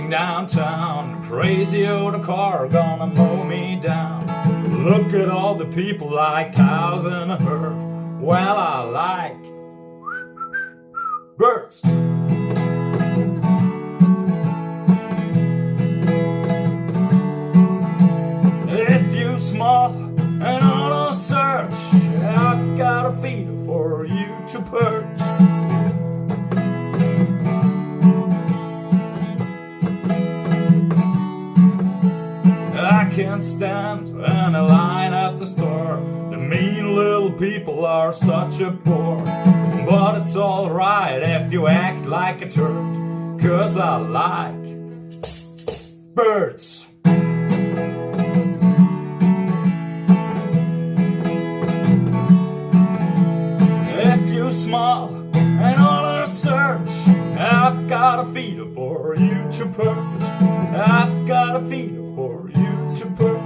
Driving downtown, crazy old car gonna mow me down. Look at all the people like cows in a herd. Well, I like birds. If you small and on a search, I've got a feeder for you to perch. I can't stand in a line at the store. The mean little people are such a bore. But it's alright if you act like a turd, 'cause I like birds. If you small and on a search, I've got a feeder for you to perch. I've got a feeder for you to perch.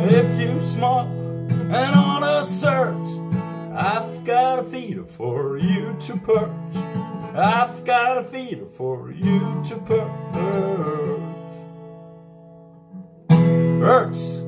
If you small and on a search, I've got a feeder for you to perch. I've got a feeder for you to perch. Birds.